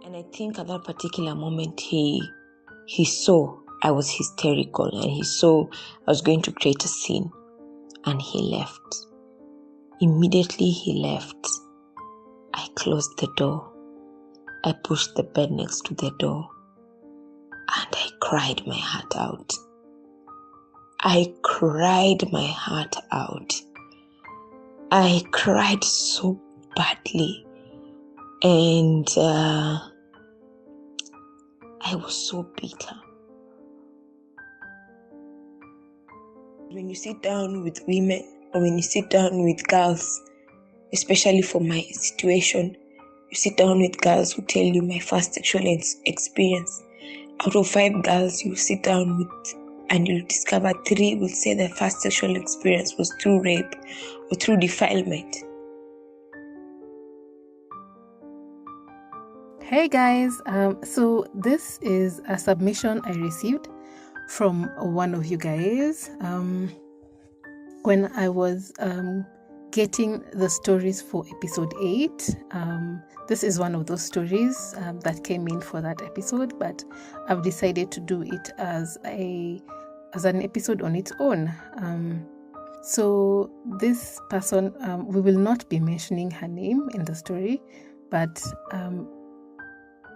And I think at that particular moment, he saw I was hysterical and he saw I was going to create a scene, and he left. Immediately he left. I closed the door. I pushed the bed next to the door and I cried my heart out. I cried my heart out. I cried so badly, and I was so bitter. When you sit down with women or when you sit down with girls, especially for my situation, you sit down with girls who tell you my first sexual experience. Out of 5 girls you sit down with and you'll discover 3 will say their first sexual experience was through rape or through defilement. Hey guys, so this is a submission I received from one of you guys when I was getting the stories for episode 8. This is one of those stories that came in for that episode, but I've decided to do it as an episode on its own. So this person, we will not be mentioning her name in the story, but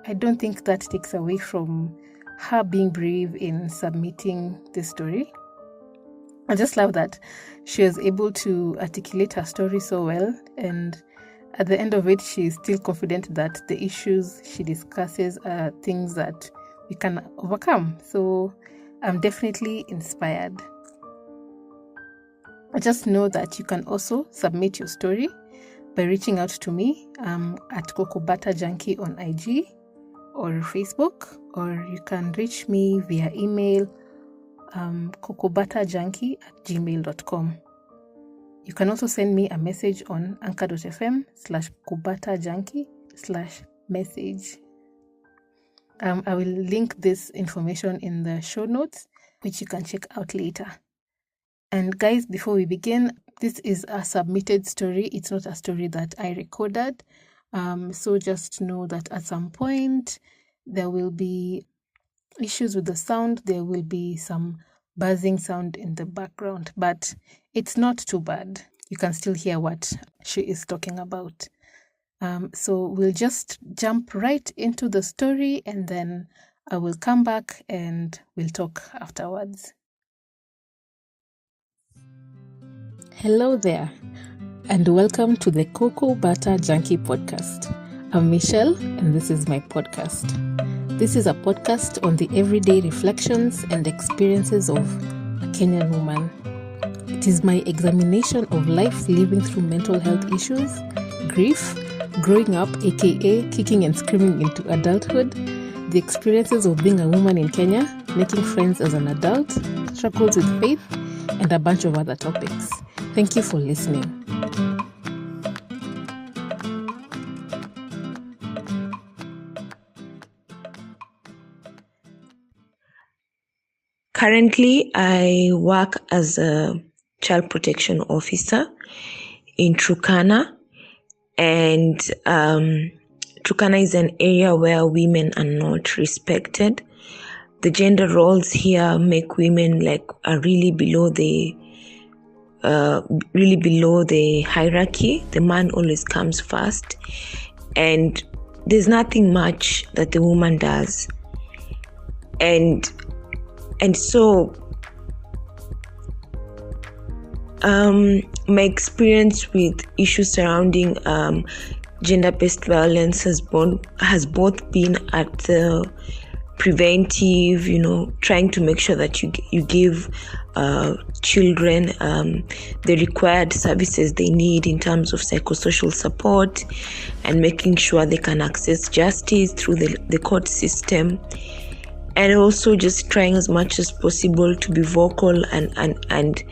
I don't think that takes away from her being brave in submitting this story. I just love that she was able to articulate her story so well, and at the end of it, she's still confident that the issues she discusses are things that we can overcome. So I'm definitely inspired. I just know that you can also submit your story by reaching out to me at Kokobata Junkie on IG or Facebook, or you can reach me via email kokobatajunkie@gmail.com. You can also send me a message on anchor.fm/kokobatajunkie/message. I will link this information in the show notes, which you can check out later. And guys, before we begin, this is a submitted story. It's not a story that I recorded. So just know that at some point there will be issues with the sound. There will be some buzzing sound in the background, but it's not too bad. You can still hear what she is talking about. So we'll just jump right into the story, and then I will come back and we'll talk afterwards. Hello there, and welcome to the Kokobata Junkie podcast. I'm Michelle, and this is my podcast. This is a podcast on the everyday reflections and experiences of a Kenyan woman. It is my examination of life living through mental health issues, grief, growing up, aka kicking and screaming into adulthood, the experiences of being a woman in Kenya, making friends as an adult, struggles with faith, and a bunch of other topics. Thank you for listening. Currently, I work as a child protection officer in Turkana, and Turkana is an area where women are not respected. The gender roles here make women are really below the hierarchy. The man always comes first, and there's nothing much that the woman does. And so my experience with issues surrounding gender-based violence has both been at the preventive, trying to make sure that you give children the required services they need in terms of psychosocial support, and making sure they can access justice through the court system, and also just trying as much as possible to be vocal and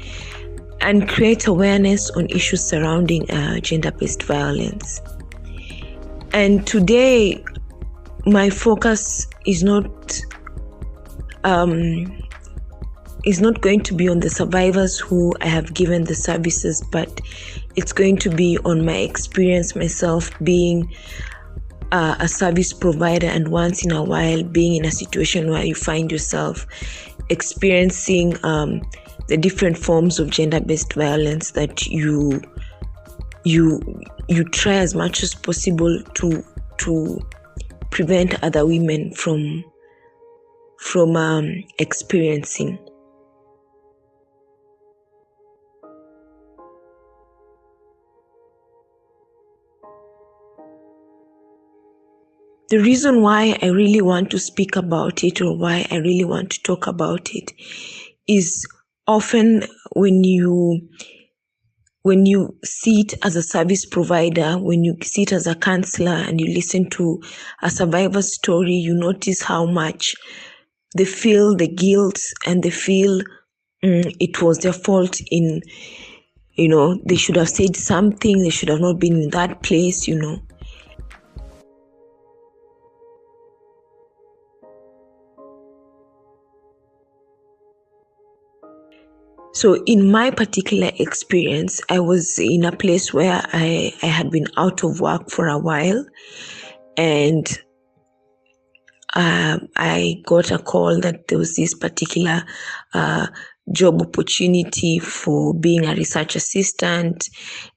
create awareness on issues surrounding gender-based violence. And today, my focus is not going to be on the survivors who I have given the services, but it's going to be on my experience myself being a service provider, and once in a while being in a situation where you find yourself experiencing the different forms of gender-based violence, that you try as much as possible to prevent other women from experiencing. The reason why I really want to speak about it, or why I really want to talk about it, is often when you sit as a service provider, when you sit as a counselor and you listen to a survivor's story, you notice how much they feel the guilt, and they feel it was their fault in, they should have said something, they should have not been in that place, So in my particular experience, I was in a place where I had been out of work for a while, and I got a call that there was this particular job opportunity for being a research assistant,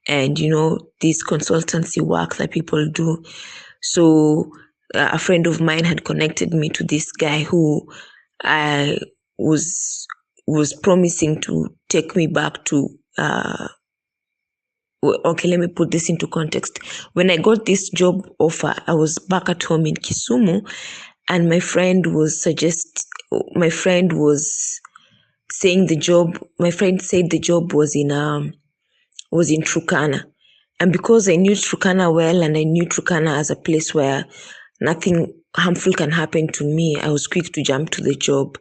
and this consultancy work that people do. So a friend of mine had connected me to this guy who I was promising to take me back to okay, let me put this into context. When I got this job offer, I was back at home in Kisumu, and my friend said the job was in Turkana. And because I knew Turkana well, and I knew Turkana as a place where nothing harmful can happen to me, I was quick to jump to the job,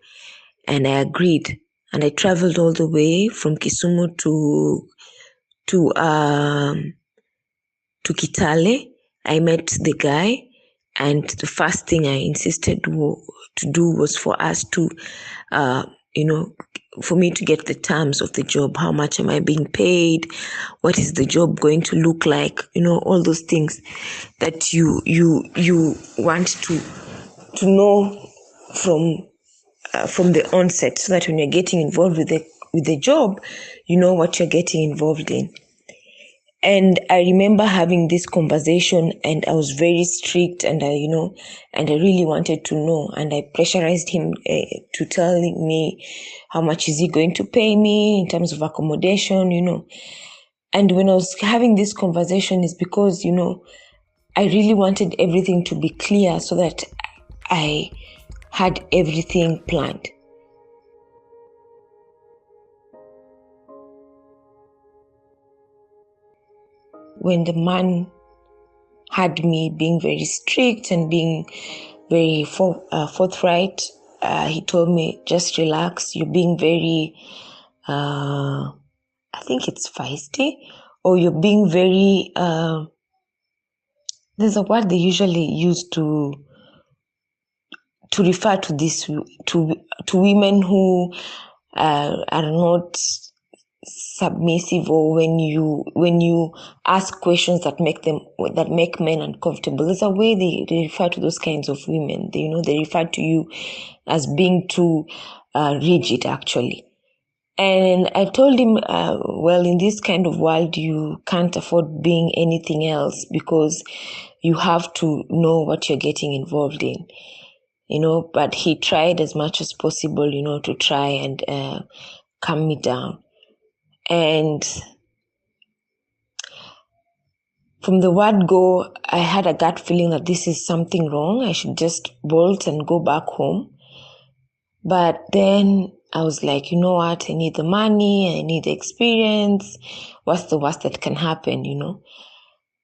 and I agreed. And I traveled all the way from Kisumu to Kitale. I met the guy, and the first thing I insisted to do was for us to, for me to get the terms of the job. How much am I being paid? What is the job going to look like? All those things that you want to know from the onset, so that when you're getting involved with the job, you know what you're getting involved in. And I remember having this conversation, and I was very strict, and I really wanted to know, and I pressurized him to tell me how much is he going to pay me in terms of accommodation, And when I was having this conversation is because, I really wanted everything to be clear, so that I had everything planned. When the man had me being very strict and being very forthright, he told me, just relax, you're being very, I think it's feisty, or you're being very, there's a word they usually use to refer to this, to women who are not submissive, or when you ask questions that make men uncomfortable. There's a way they refer to those kinds of women. They refer to you as being too rigid, actually. And I told him, well, in this kind of world, you can't afford being anything else, because you have to know what you're getting involved in. But he tried as much as possible, to try and calm me down. And from the word go, I had a gut feeling that this is something wrong. I should just bolt and go back home. But then I was like, you know what? I need the money. I need the experience. What's the worst that can happen,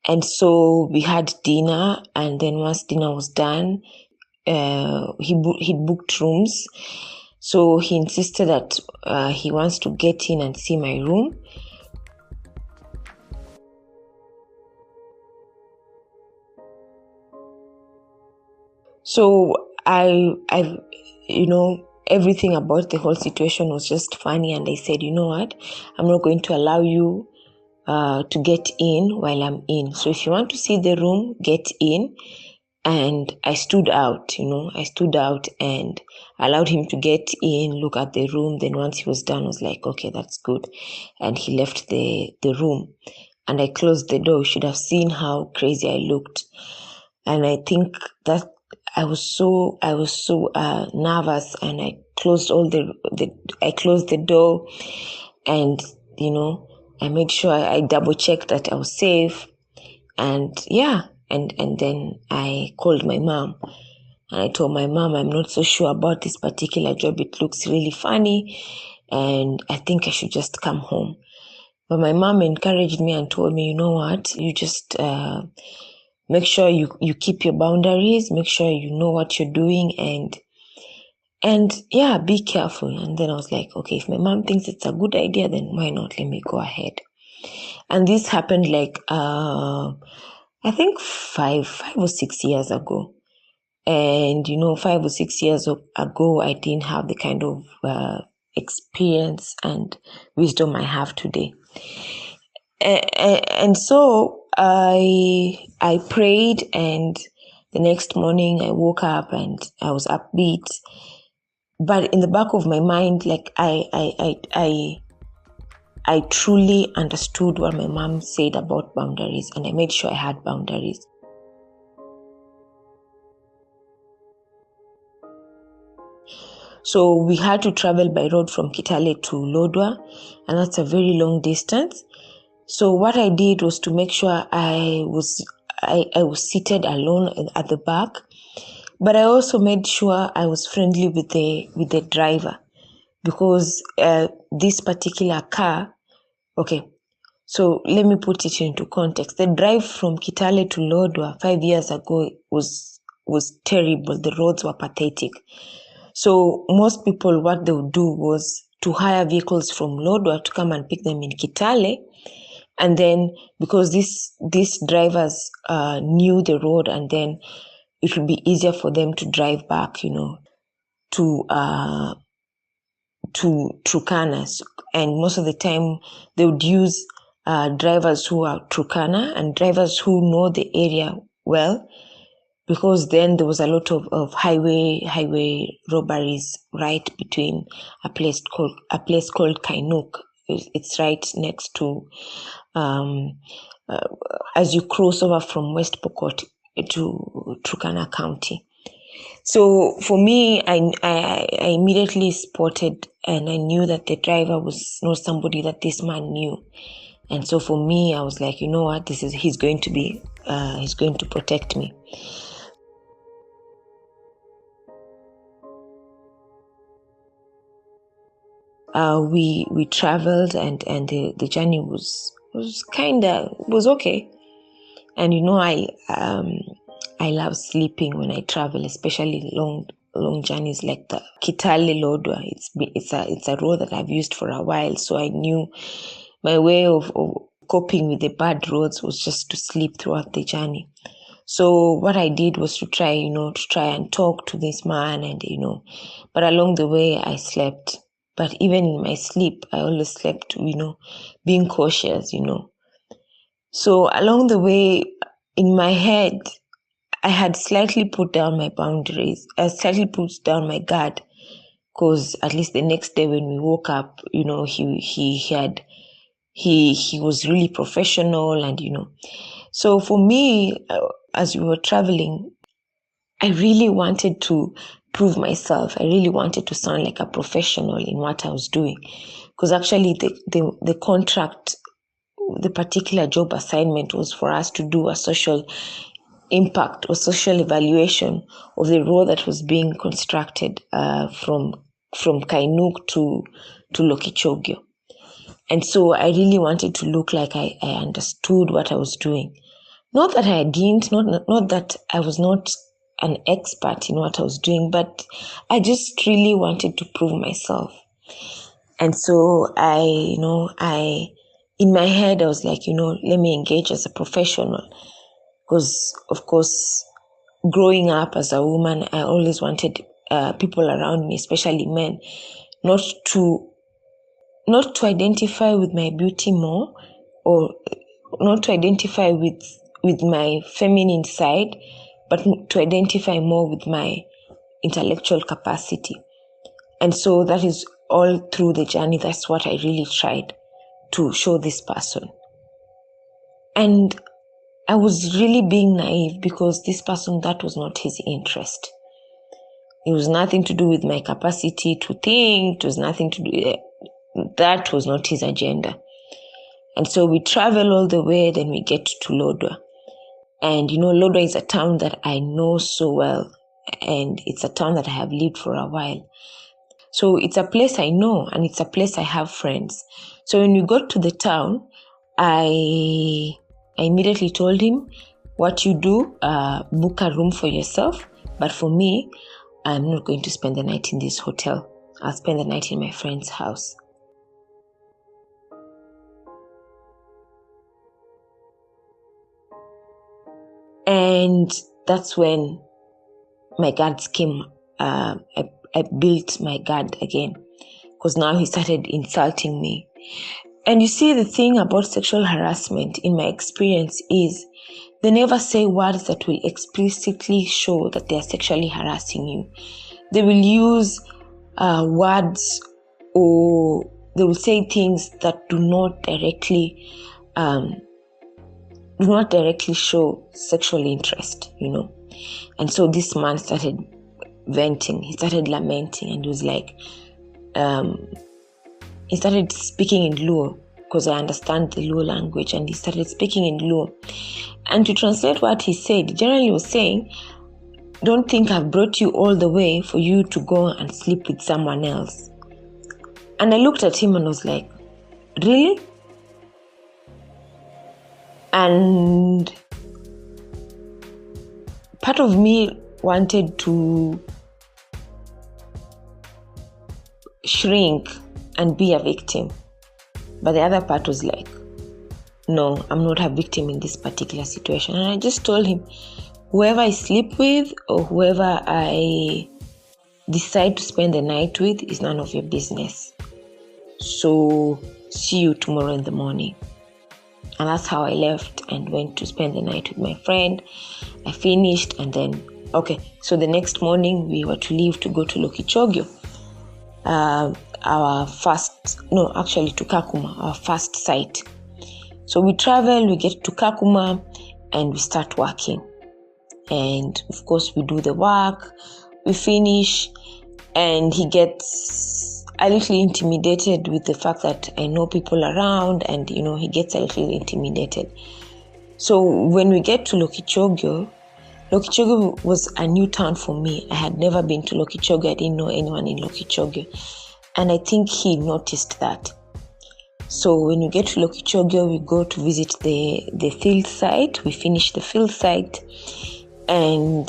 And so we had dinner. And then once dinner was done, he booked rooms. So he insisted that he wants to get in and see my room. So everything about the whole situation was just funny. And I said, you know what? I'm not going to allow you to get in while I'm in. So if you want to see the room, get in. And I stood out, and allowed him to get in, look at the room. Then once he was done, I was like, okay, that's good. And he left the room. And I closed the door. You should have seen how crazy I looked. And I think that I was so nervous, and I closed I closed the door, and I made sure I double checked that I was safe. And and then I called my mom, and I told my mom, I'm not so sure about this particular job. It looks really funny, and I think I should just come home. But my mom encouraged me and told me, you know what, you just make sure you keep your boundaries, make sure you know what you're doing, and be careful. And then I was like, okay, if my mom thinks it's a good idea, then why not? Let me go ahead. And this happened like I think 5 or 6 years ago. And 5 or 6 years ago, I didn't have the kind of experience and wisdom I have today. And so I prayed, and the next morning I woke up and I was upbeat. But in the back of my mind, like I truly understood what my mom said about boundaries, and I made sure I had boundaries. So we had to travel by road from Kitale to Lodwar, and that's a very long distance. So what I did was to make sure I was seated alone at the back, but I also made sure I was friendly with the driver, because this particular car, okay, so let me put it into context. The drive from Kitale to Lodwar 5 years ago was terrible. The roads were pathetic. So most people, what they would do was to hire vehicles from Lodwar to come and pick them in Kitale. And then because these drivers knew the road, and then it would be easier for them to drive back, to Turkana. And most of the time they would use drivers who are Turkana and drivers who know the area well, because then there was a lot of highway robberies right between a place called Kainuk. It's right next to as you cross over from West Pokot to Turkana County. So for me, I immediately spotted, and I knew that the driver was not somebody that this man knew. And so for me, I was like, you know what, he's going to protect me. We traveled, and the journey was okay. And I love sleeping when I travel, especially long journeys like the Kitale Lodwar. It's a road that I've used for a while, so I knew my way of coping with the bad roads was just to sleep throughout the journey. So what I did was to try and talk to this man, and but along the way I slept. But even in my sleep, I always slept, being cautious, So along the way, in my head, I had slightly put down my boundaries. I slightly put down my guard, because at least the next day when we woke up, he was really professional, and So for me, as we were traveling, I really wanted to prove myself. I really wanted to sound like a professional in what I was doing, because actually the contract, the particular job assignment, was for us to do a social impact or social evaluation of the road that was being constructed from Kainuk to Lokichogio. And so I really wanted to look like I understood what I was doing. Not that I didn't, not that I was not an expert in what I was doing, but I just really wanted to prove myself. And so in my head, I was like, let me engage as a professional. Because, of course, growing up as a woman, I always wanted people around me, especially men, not to identify with my beauty more, or not to identify with my feminine side, but to identify more with my intellectual capacity. And so that is all through the journey. That's what I really tried to show this person. And I was really being naive, because this person, that was not his interest. It was nothing to do with my capacity to think. It was nothing to do, that was not his agenda. And so we travel all the way, then we get to Lodwar. And Lodwar is a town that I know so well, and it's a town that I have lived for a while. So it's a place I know, and it's a place I have friends. So when we got to the town, I immediately told him, what you do, book a room for yourself. But for me, I'm not going to spend the night in this hotel. I'll spend the night in my friend's house. And that's when my guards came. I built my guard again, because now he started insulting me. And you see, the thing about sexual harassment, in my experience, is they never say words that will explicitly show that they are sexually harassing you. They will use words, or they will say things that do not directly show sexual interest, And so this man started venting. He started lamenting, and he was like, he started speaking in Luo, because I understand the Luo language, and he started speaking in Luo. And to translate what he said, generally was saying, don't think I've brought you all the way for you to go and sleep with someone else. And I looked at him and was like, really? And part of me wanted to shrink and be a victim. But the other part was like, no, I'm not a victim in this particular situation. And I just told him, whoever I sleep with or whoever I decide to spend the night with is none of your business. So see you tomorrow in the morning. And that's how I left and went to spend the night with my friend. I finished, and then, so the next morning we were to leave to go to Lokichogyo. To Kakuma, our first site. So we travel, we get to Kakuma, and we start working. And of course, we do the work, we finish, and he gets a little intimidated with the fact that I know people around, and he gets a little intimidated. So when we get to Lokichogyo was a new town for me. I had never been to Lokichogyo. I didn't know anyone in Lokichogyo. And I think he noticed that. So when we get to Lokichogyo, we go to visit the field site. We finish the field site. And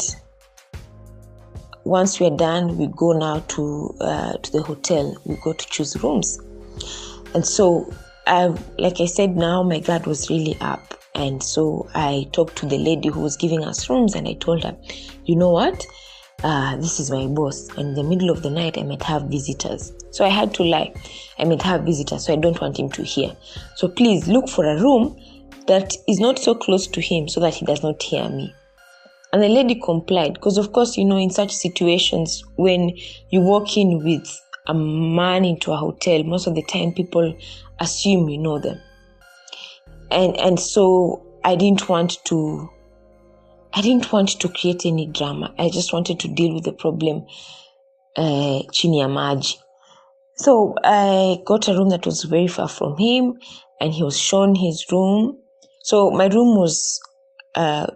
once we're done, we go now to the hotel. We go to choose rooms. And so, like I said, now my guard was really up. And so I talked to the lady who was giving us rooms, and I told her, you know what? This is my boss. And in the middle of the night, I might have visitors. So I had to lie. I might have visitors, so I don't want him to hear. So please look for a room that is not so close to him so that he does not hear me. And the lady complied, because of course, in such situations, when you walk in with a man into a hotel, most of the time people assume you know them. And so I didn't want to create any drama. I just wanted to deal with the problem chini ya maji. So I got a room that was very far from him, and he was shown his room. So my room was my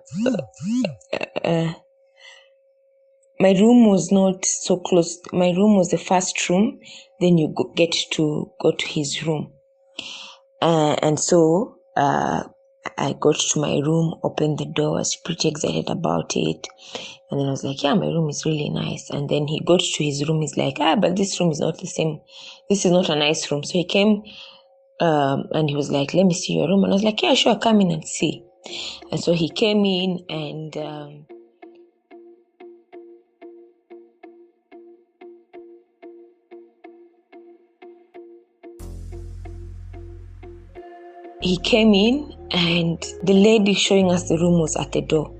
room was not so close. My room was the first room. Then you get to go to his room. And so I got to my room, opened the door, I was pretty excited about it. And then I was like, yeah, my room is really nice. And then he got to his room, he's like, but this room is not the same. This is not a nice room. So he came and he was like, let me see your room. And I was like, yeah, sure, come in and see. And so he came in, and he came in, and the lady showing us the room was at the door.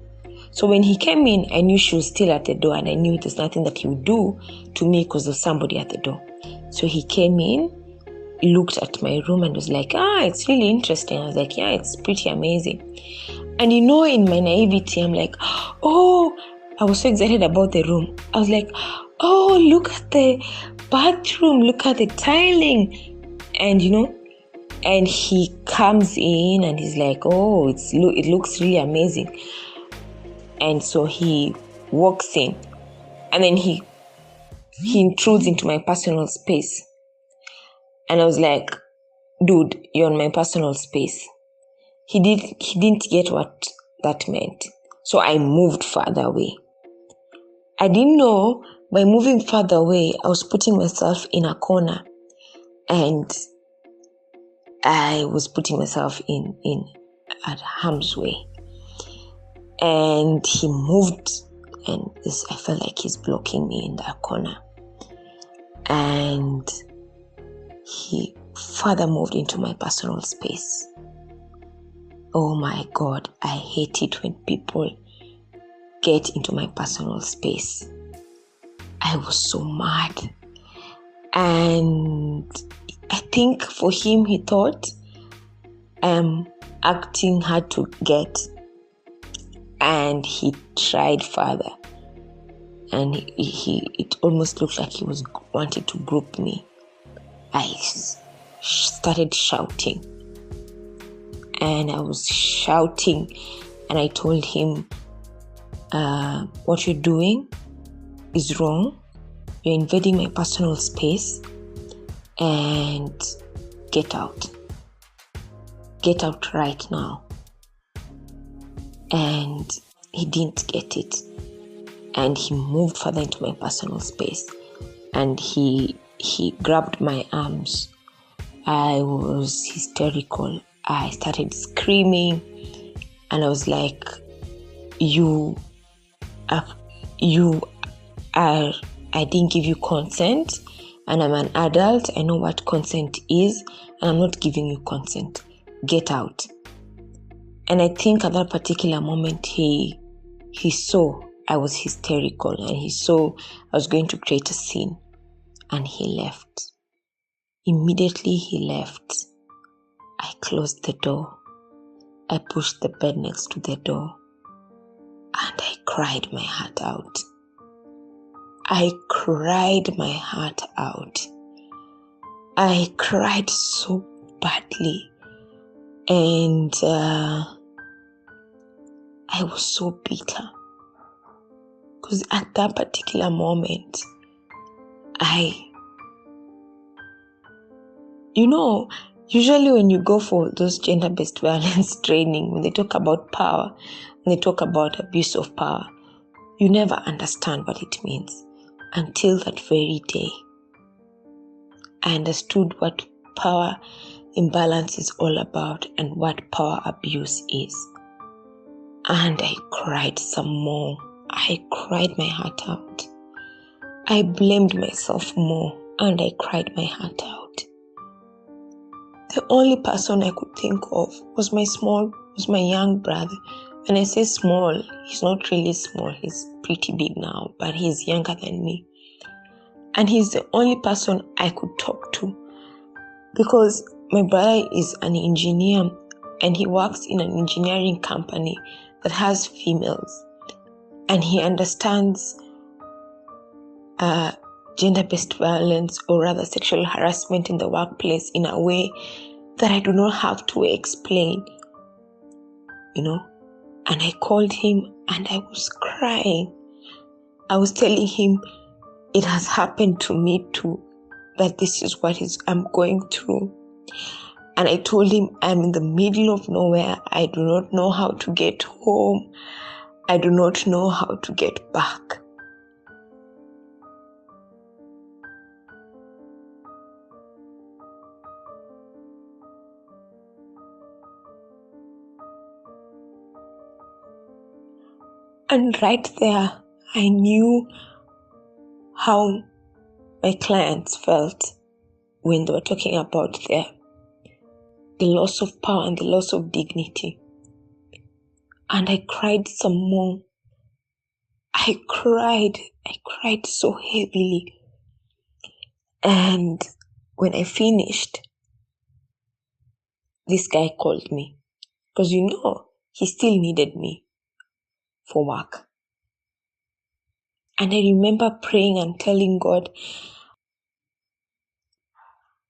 So when he came in, I knew she was still at the door, and I knew there's nothing that he would do to me because there's somebody at the door. So he came in, looked at my room and was like, it's really interesting. I was like, yeah, it's pretty amazing. And in my naivety, I'm like, I was so excited about the room. I was like, look at the bathroom, look at the tiling. And and he comes in and he's like, it looks really amazing. And so he walks in, and then he intrudes into my personal space. And I was like, dude, you're in my personal space. He didn't get what that meant. So I moved further away. I didn't know by moving further away, I was putting myself in a corner, and I was putting myself in at harm's way. And he moved, and I felt like he's blocking me in that corner. And he further moved into my personal space. Oh my God, I hate it when people get into my personal space. I was so mad. And I think for him, he thought I'm acting hard to get. And he tried further. And it almost looked like he was wanting to group me. I started shouting. And I was shouting. And I told him, what you're doing is wrong. You're invading my personal space. And get out. Get out right now. And he didn't get it. And he moved further into my personal space. And he grabbed my arms. I was hysterical. I started screaming. And I was like, I didn't give you consent. And I'm an adult. I know what consent is. And I'm not giving you consent. Get out. And I think at that particular moment, he saw I was hysterical, and he saw I was going to create a scene, and he left. Immediately he left. I closed the door. I pushed the bed next to the door, and I cried my heart out. I cried my heart out. I cried so badly, and I was so bitter. Because at that particular moment, usually when you go for those gender-based violence training, when they talk about power, when they talk about abuse of power, you never understand what it means until that very day. I understood what power imbalance is all about and what power abuse is. And I cried some more. I cried my heart out. I blamed myself more, and I cried my heart out. The only person I could think of was my young brother. When I say small, he's not really small. He's pretty big now, but he's younger than me. And he's the only person I could talk to, because my brother is an engineer, and he works in an engineering company that has females. And he understands gender-based violence, or rather sexual harassment in the workplace, in a way that I do not have to explain, And I called him, and I was crying. I was telling him it has happened to me too, that this is what I'm going through. And I told him I'm in the middle of nowhere. I do not know how to get home. I do not know how to get back. And right there, I knew how my clients felt when they were talking about the loss of power and the loss of dignity. And I cried some more, I cried so heavily. And when I finished, this guy called me because he still needed me for work. And I remember praying and telling God,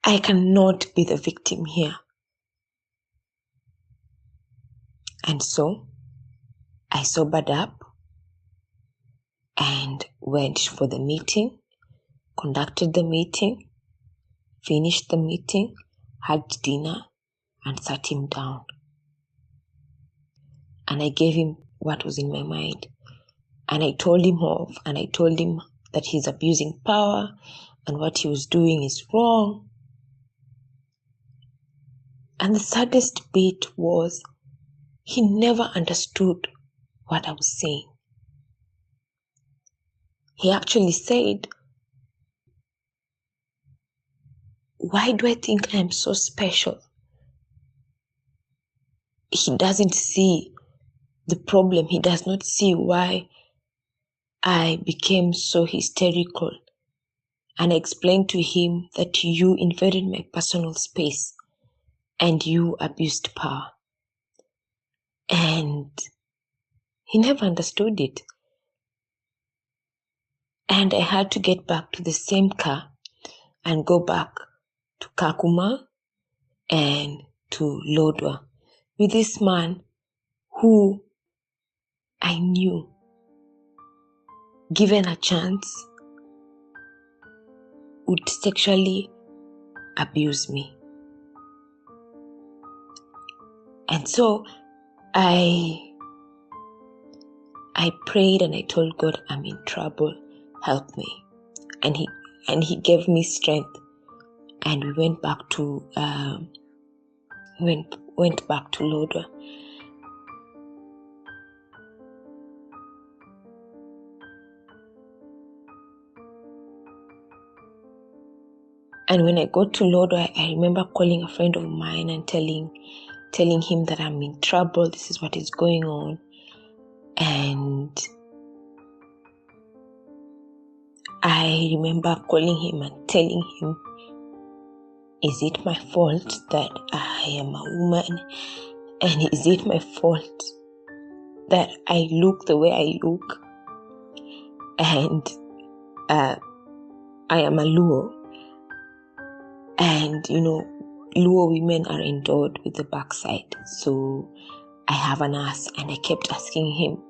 I cannot be the victim here. And so I sobered up and went for the meeting, conducted the meeting, finished the meeting, had dinner, and sat him down. And I gave him what was in my mind. And I told him off, and I told him that he's abusing power and what he was doing is wrong. And the saddest bit was he never understood what I was saying. He actually said, why do I think I'm so special? He doesn't see the problem. He does not see why I became so hysterical. And I explained to him that you invaded my personal space and you abused power. And he never understood it. And I had to get back to the same car and go back to Kakuma and to Lodwa with this man who I knew, given a chance, would sexually abuse me. And so I prayed and I told God, I'm in trouble, help me. And he gave me strength. And we went back to Lodwa. And when I got to Lodwa, I remember calling a friend of mine and telling him that I'm in trouble, this is what is going on. And I remember calling him and telling him, is it my fault that I am a woman? And is it my fault that I look the way I look? And I am a Luo. And, Luo women are endowed with the backside. So I have an ass. And I kept asking him,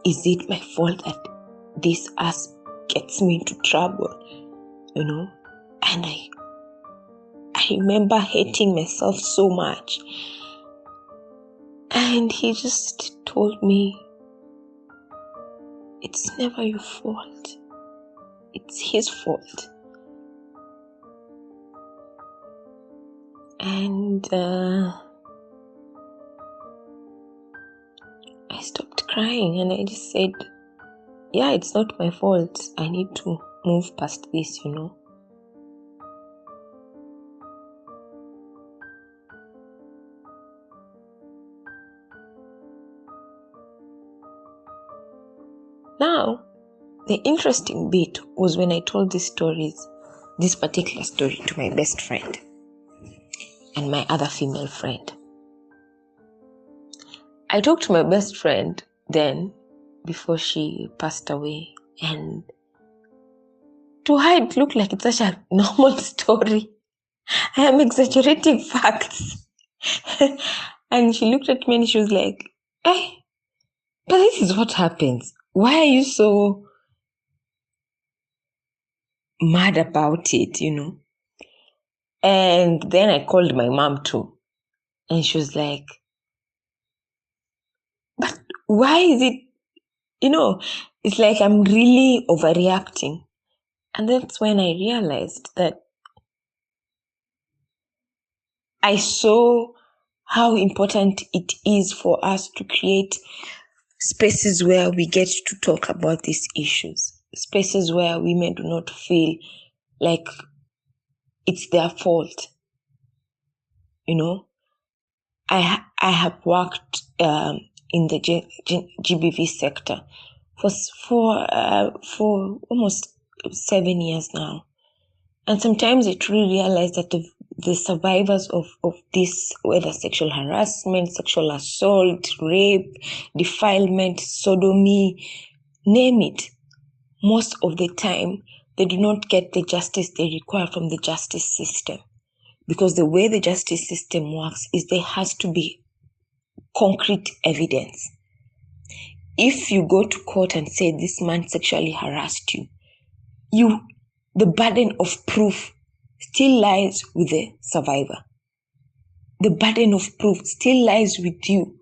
is it my fault that this ass gets me into trouble? And I remember hating myself so much. And he just told me, it's never your fault. It's his fault. And I stopped crying and I just said, yeah, it's not my fault. I need to move past this, Now, the interesting bit was when I told this particular story to my best friend and my other female friend. I talked to my best friend then, before she passed away, and to her it looked like it's such a normal story. I am exaggerating facts. And she looked at me and she was like, hey, but this is what happens. Why are you so mad about it, And then I called my mom too. And she was like, but why is it, it's like I'm really overreacting. And that's when I realized that I saw how important it is for us to create spaces where we get to talk about these issues, spaces where women do not feel like it's their fault. I have worked in the GBV sector for almost 7 years now. And sometimes I truly realize that the survivors of this, whether sexual harassment, sexual assault, rape, defilement, sodomy, name it, most of the time they do not get the justice they require from the justice system. Because the way the justice system works is there has to be concrete evidence. If you go to court and say this man sexually harassed you, the burden of proof still lies with the survivor. The burden of proof still lies with you.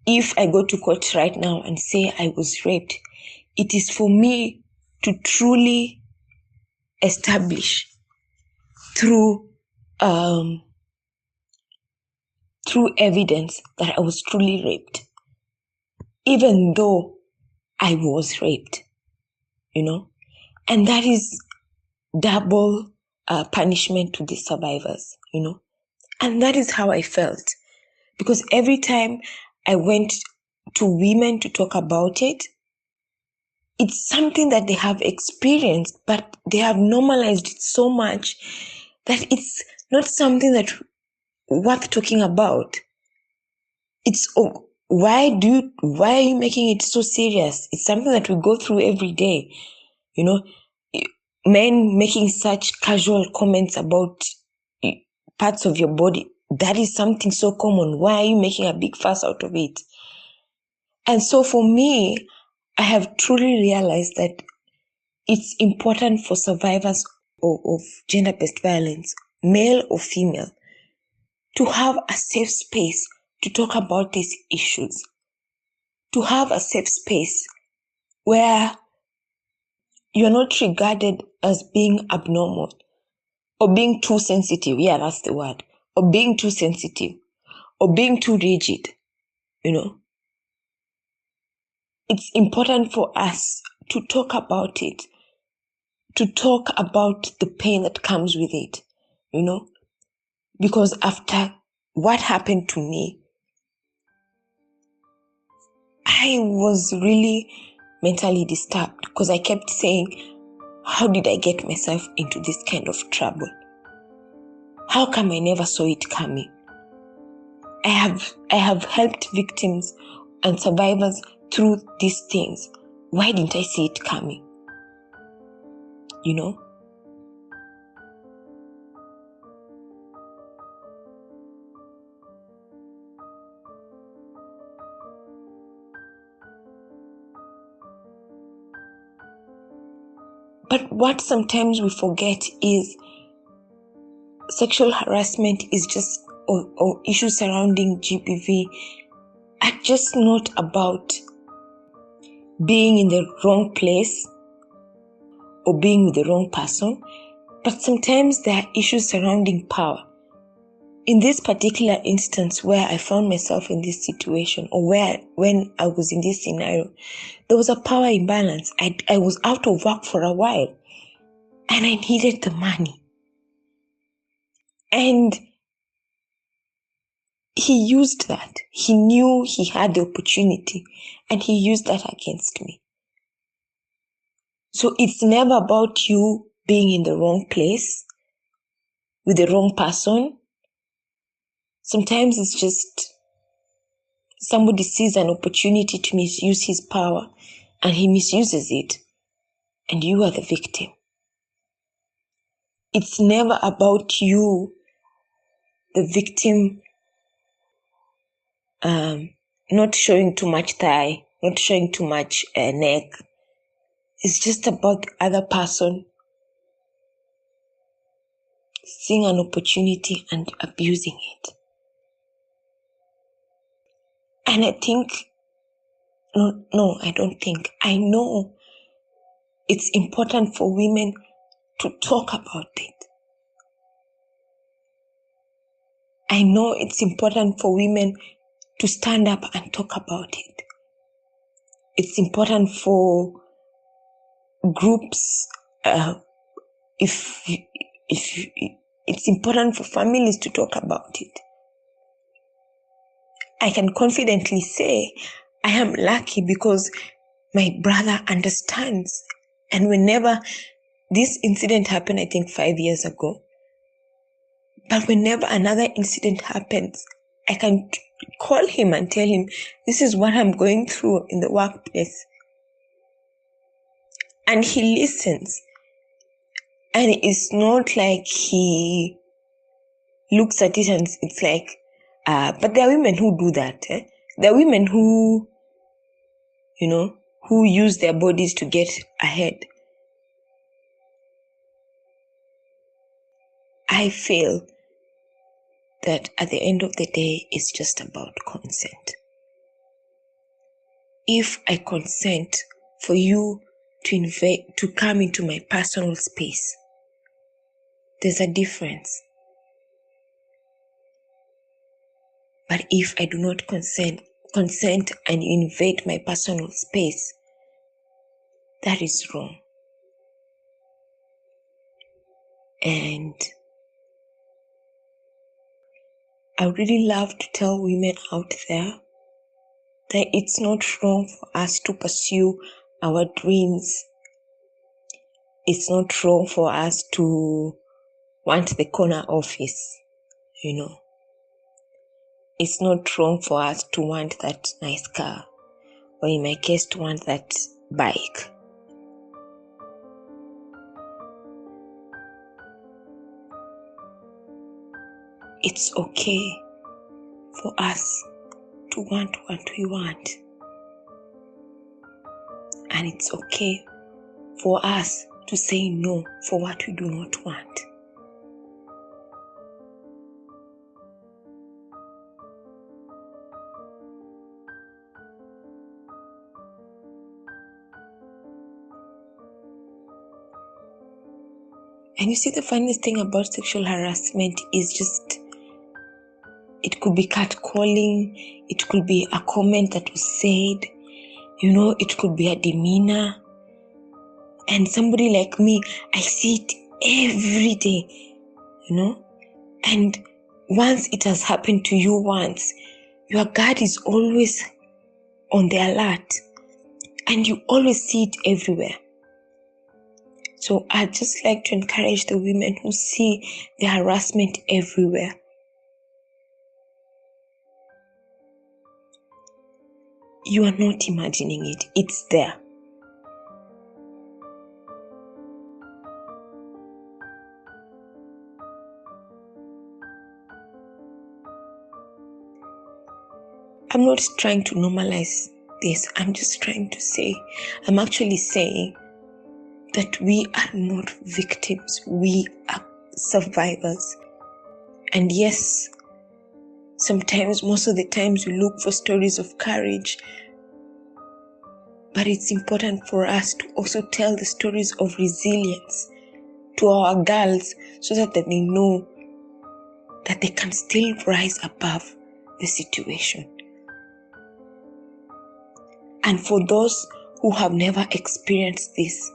If I go to court right now and say I was raped, it is for me to truly establish through evidence that I was truly raped, even though I was raped, and that is double punishment to the survivors, and that is how I felt, because every time I went to women to talk about it, it's something that they have experienced, but they have normalized it so much that it's not something that worth talking about. It's why are you making it so serious? It's something that we go through every day. Men making such casual comments about parts of your body, that is something so common. Why are you making a big fuss out of it? And so for me, I have truly realized that it's important for survivors of gender-based violence, male or female, to have a safe space to talk about these issues, to have a safe space where you're not regarded as being abnormal or being too sensitive. Yeah, that's the word. Or being too sensitive or being too rigid, It's important for us to talk about it, to talk about the pain that comes with it, because after what happened to me, I was really mentally disturbed because I kept saying, how did I get myself into this kind of trouble? How come I never saw it coming? I have helped victims and survivors through these things. Why didn't I see it coming? But what sometimes we forget is sexual harassment is just, or issues surrounding GBV are just not about being in the wrong place or being with the wrong person, but sometimes there are issues surrounding power. In this particular instance where I found myself in this situation, or when I was in this scenario, there was a power imbalance. I was out of work for a while and I needed the money. And he used that. He knew he had the opportunity and he used that against me. So it's never about you being in the wrong place with the wrong person. Sometimes it's just somebody sees an opportunity to misuse his power and he misuses it, and you are the victim. It's never about you, the victim, not showing too much thigh, not showing too much neck. It's just about the other person seeing an opportunity and abusing it. And I think, no, I don't think, I know it's important for women to talk about it. I know it's important for women to stand up and talk about it. It's important for groups, it's important for families to talk about it. I can confidently say I am lucky because my brother understands. And whenever this incident happened, I think 5 years ago, but whenever another incident happens, I can call him and tell him, this is what I'm going through in the workplace. And he listens. And it's not like he looks at it and it's like, but there are women who do that. There are women who, who use their bodies to get ahead. I feel that at the end of the day, it's just about consent. If I consent for you to come into my personal space, there's a difference. But if I do not consent and you invade my personal space, that is wrong. And I would really love to tell women out there that it's not wrong for us to pursue our dreams. It's not wrong for us to want the corner office, It's not wrong for us to want that nice car, or in my case, to want that bike. It's okay for us to want what we want. And it's okay for us to say no for what we do not want. And you see, the funniest thing about sexual harassment is just, it could be catcalling, it could be a comment that was said, it could be a demeanor. And somebody like me, I see it every day, And once it has happened to you once, your guard is always on the alert. And you always see it everywhere. So I'd just like to encourage the women who see the harassment everywhere. You are not imagining it. It's there. I'm not trying to normalize this. I'm actually saying that we are not victims. We are survivors. And yes, sometimes, most of the times, we look for stories of courage. But it's important for us to also tell the stories of resilience to our girls so that they know that they can still rise above the situation. And for those who have never experienced this,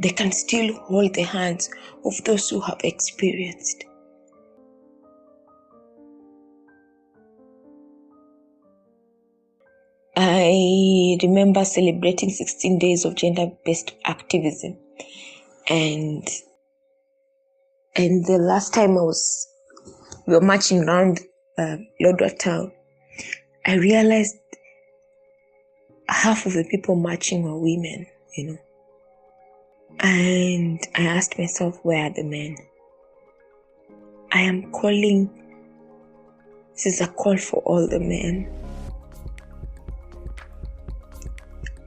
they can still hold the hands of those who have experienced. I remember celebrating 16 days of gender-based activism. And the last time we were marching around Lodwar town, I realized half of the people marching were women, And I asked myself, where are the men? This is a call for all the men.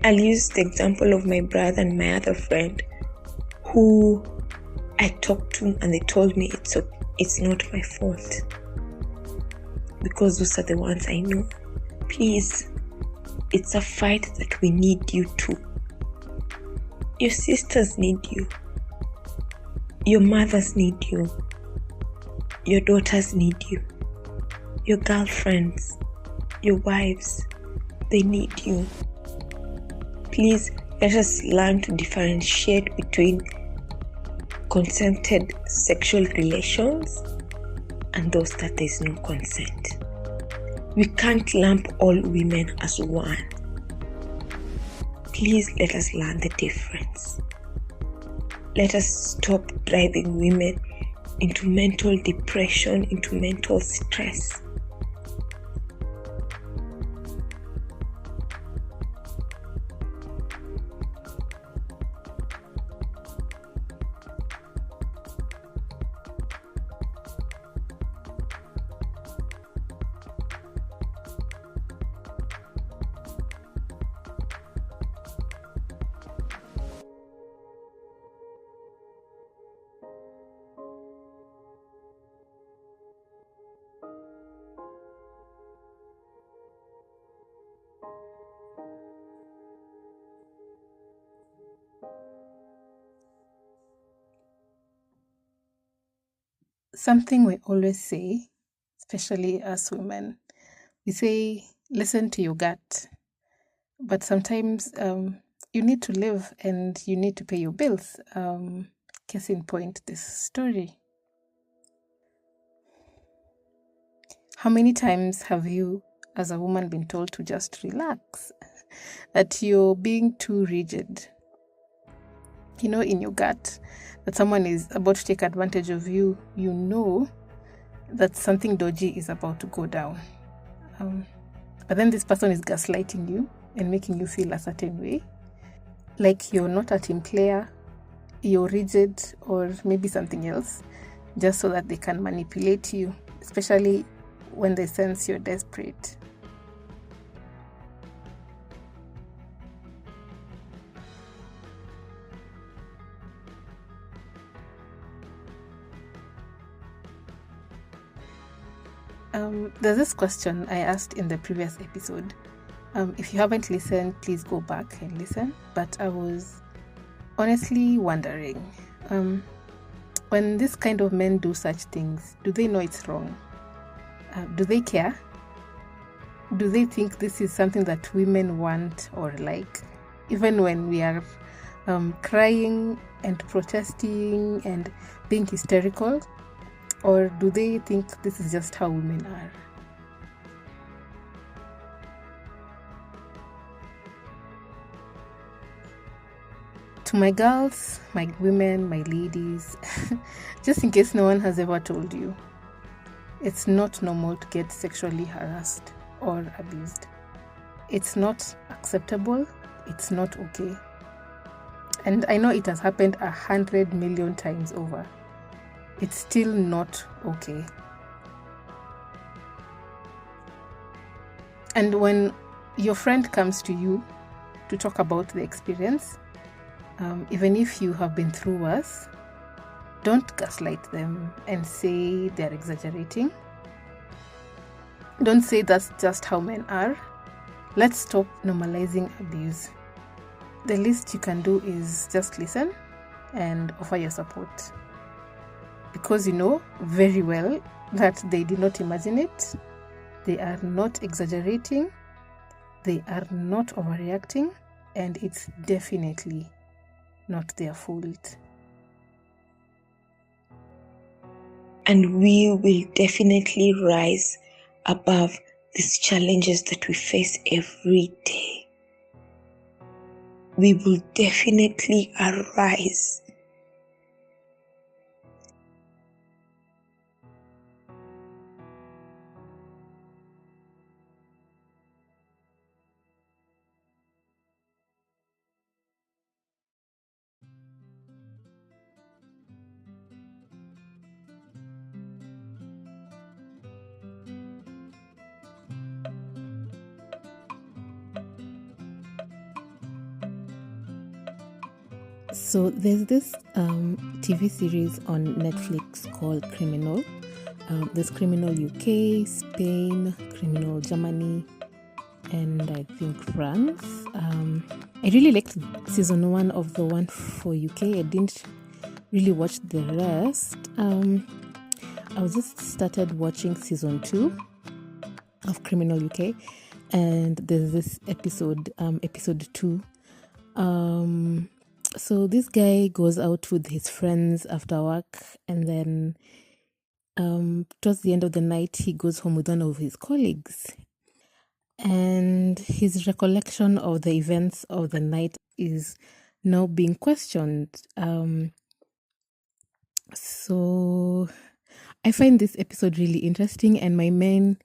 I'll use the example of my brother and my other friend who I talked to, and they told me it's not my fault because those are the ones I know. Please, it's a fight that we need you to. Your sisters need you. Your mothers need you. Your daughters need you. Your girlfriends, your wives, they need you. Please, let us learn to differentiate between consented sexual relations and those that there is no consent. We can't lump all women as one. Please let us learn the difference. Let us stop driving women into mental depression, into mental stress. Something we always say, especially as women, we say, listen to your gut. But sometimes you need to live and you need to pay your bills. Case in point, this story. How many times have you, as a woman, been told to just relax? That you're being too rigid? You know, in your gut, that someone is about to take advantage of you. You know that something dodgy is about to go down. But then this person is gaslighting you and making you feel a certain way. Like you're not a team player, you're rigid, or maybe something else, just so that they can manipulate you, especially when they sense you're desperate. There's this question I asked in the previous episode. If you haven't listened, please go back and listen. But I was honestly wondering, when this kind of men do such things, do they know it's wrong? Do they care? Do they think this is something that women want or like? Even when we are crying and protesting and being hysterical? Or do they think this is just how women are? To my girls, my women, my ladies, just in case no one has ever told you, it's not normal to get sexually harassed or abused. It's not acceptable. It's not okay. And I know it has happened 100 million times over. It's still not okay. And when your friend comes to you to talk about the experience, even if you have been through worse, don't gaslight them and say they're exaggerating. Don't say that's just how men are. Let's stop normalizing abuse. The least you can do is just listen and offer your support. Because you know very well that they did not imagine it. They are not exaggerating. They are not overreacting. And it's definitely not their fault. And we will definitely rise above these challenges that we face every day. We will definitely arise. So there's this TV series on Netflix called Criminal. There's Criminal UK, Spain, Criminal Germany, and I think France. I really liked season 1 of the one for UK. I didn't really watch the rest. I just started watching season 2 of Criminal UK, and there's this episode 2. So this guy goes out with his friends after work, and then towards the end of the night he goes home with one of his colleagues, and his recollection of the events of the night is now being questioned. So I find this episode really interesting, and my main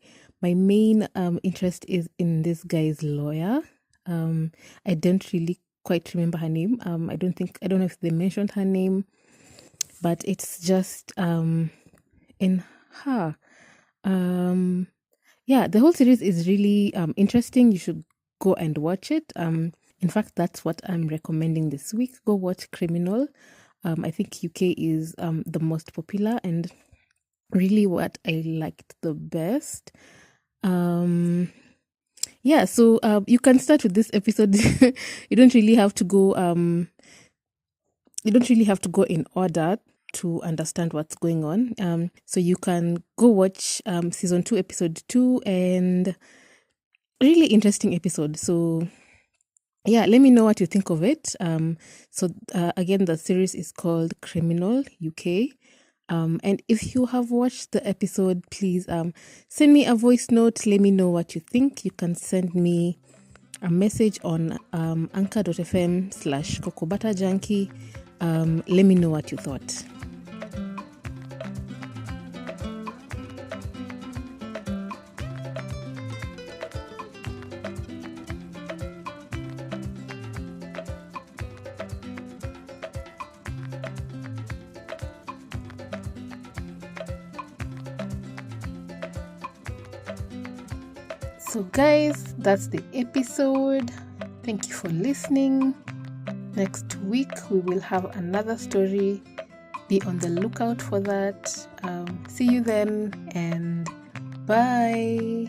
interest is in this guy's lawyer. I don't really quite remember her name. I don't know if they mentioned her name, but it's just in her. Yeah, the whole series is really interesting. You should go and watch it. In fact, that's what I'm recommending this week. Go watch Criminal. I think UK is the most popular and really what I liked the best. Yeah, so you can start with this episode. You don't really have to go in order to understand what's going on. So you can go watch season 2 episode 2, and really interesting episode. So yeah, let me know what you think of it. So again, the series is called Criminal UK. And if you have watched the episode, please send me a voice note. Let me know what you think. You can send me a message on anchor.fm/CocoButterJunkie. Let me know what you thought. So guys, that's the episode. Thank you for listening. Next week we will have another story. Be on the lookout for that. See you then, and bye.